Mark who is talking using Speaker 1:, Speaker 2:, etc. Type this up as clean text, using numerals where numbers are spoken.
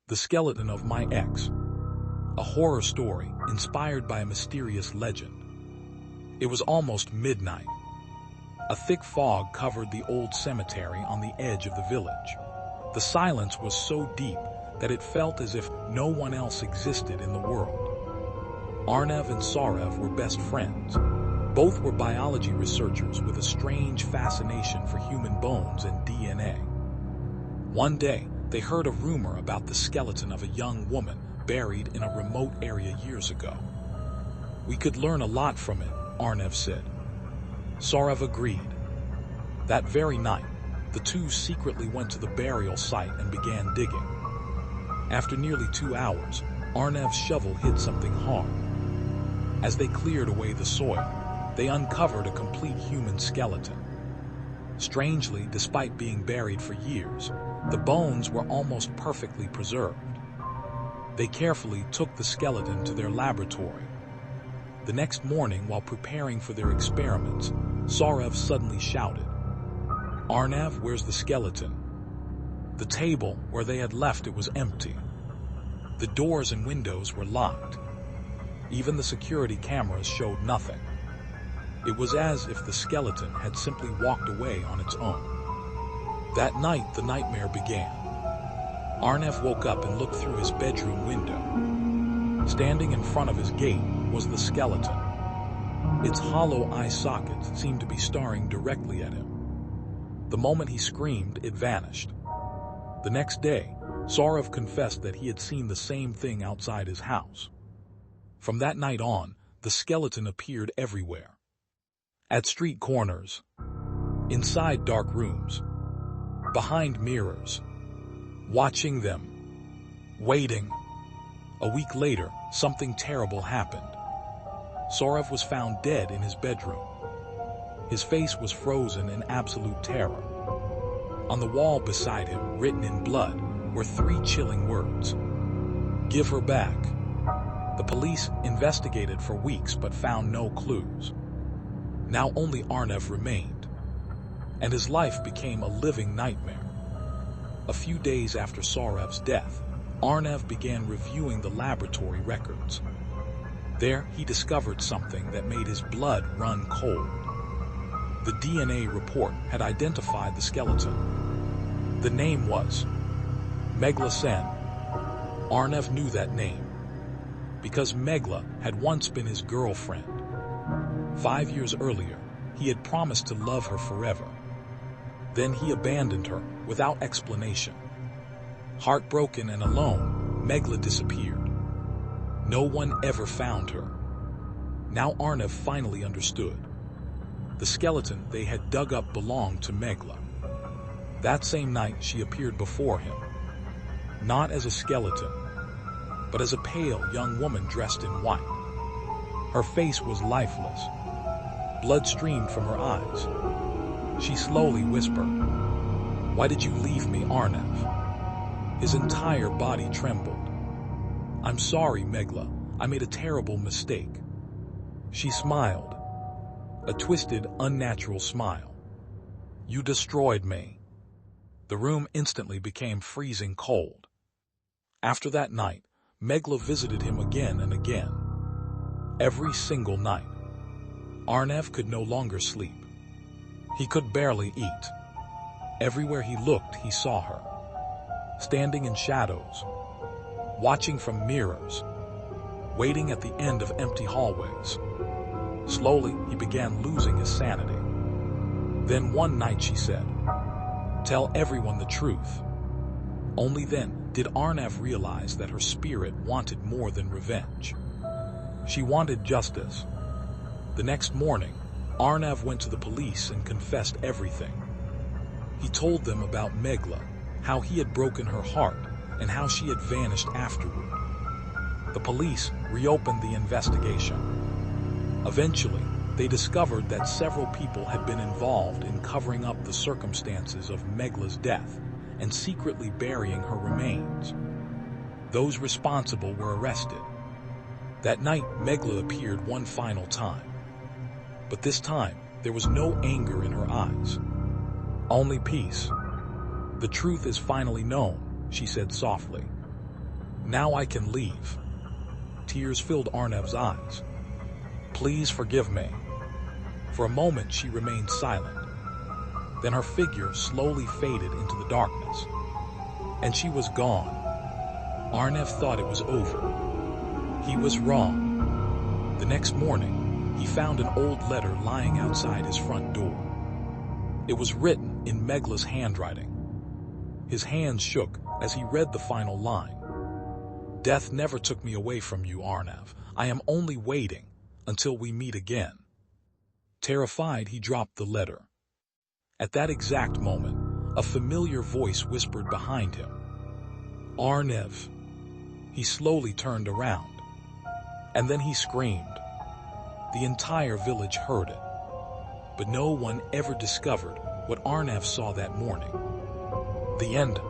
Speaker 1: The Skeleton of My Ex, a horror story inspired by a mysterious legend. It was almost midnight. A thick fog covered the old cemetery on the edge of the village. The silence was so deep that it felt as if no one else existed in the world. Arnev and Saurev were best friends. Both were biology researchers with a strange fascination for human bones and DNA. One day, they heard a rumor about the skeleton of a young woman buried in a remote area years ago. "We could learn a lot from it," Arnev said. Saurev agreed. That very night, the two secretly went to the burial site and began digging. After nearly 2 hours, Arnev's shovel hit something hard. As they cleared away the soil, they uncovered a complete human skeleton. Strangely, despite being buried for years, the bones were almost perfectly preserved. They carefully took the skeleton to their laboratory. The next morning, while preparing for their experiments, Saurev suddenly shouted, "Arnev, where's the skeleton?" The table where they had left it was empty. The doors and windows were locked. Even the security cameras showed nothing. It was as if the skeleton had simply walked away on its own. That night, the nightmare began. Arnev woke up and looked through his bedroom window. Standing in front of his gate was the skeleton. Its hollow eye socket seemed to be staring directly at him. The moment he screamed, it vanished. The next day, Saurev confessed that he had seen the same thing outside his house. From that night on, the skeleton appeared everywhere. At street corners, inside dark rooms, behind mirrors, watching them, waiting. A week later, something terrible happened. Saurev was found dead in his bedroom. His face was frozen in absolute terror. On the wall beside him, written in blood, were 3 chilling words: "Give her back." The police investigated for weeks but found no clues. Now only Arnev remained, and his life became a living nightmare. A few days after Saurev's death, Arnev began reviewing the laboratory records. There, he discovered something that made his blood run cold. The DNA report had identified the skeleton. The name was Megla Sen. Arnev knew that name because Megla had once been his girlfriend. 5 years earlier, he had promised to love her forever. Then he abandoned her without explanation. Heartbroken and alone, Megla disappeared. No one ever found her. Now Arnev finally understood. The skeleton they had dug up belonged to Megla. That same night, she appeared before him, not as a skeleton, but as a pale young woman dressed in white. Her face was lifeless. Blood streamed from her eyes. She slowly whispered, "Why did you leave me, Arnev?" His entire body trembled. "I'm sorry, Megla. I made a terrible mistake." She smiled, a twisted, unnatural smile. "You destroyed me." The room instantly became freezing cold. After that night, Megla visited him again and again. Every single night. Arnev could no longer sleep. He could barely eat. Everywhere he looked, he saw her, standing in shadows, watching from mirrors, waiting at the end of empty hallways. Slowly, he began losing his sanity. Then one night she said, "Tell everyone the truth." Only then did Arnev realize that her spirit wanted more than revenge. She wanted justice. The next morning, Arnev went to the police and confessed everything. He told them about Megla, how he had broken her heart, and how she had vanished afterward. The police reopened the investigation. Eventually, they discovered that several people had been involved in covering up the circumstances of Megla's death and secretly burying her remains. Those responsible were arrested. That night, Megla appeared one final time. But this time, there was no anger in her eyes, only peace. "The truth is finally known," she said softly. Now I can leave. Tears filled Arnev's eyes. Please forgive me. For a moment she remained silent. Then her figure slowly faded into the darkness, and she was gone. Arnev thought it was over. He was wrong. The next morning, he found an old letter lying outside his front door. It was written in Megla's handwriting. His hands shook as he read the final line. Death never took me away from you, Arnev. I am only waiting until we meet again. Terrified, he dropped the letter. At that exact moment, a familiar voice whispered behind him. Arnev. He slowly turned around, and then he screamed. The entire village heard it, but no one ever discovered what Arnev saw that morning. The end.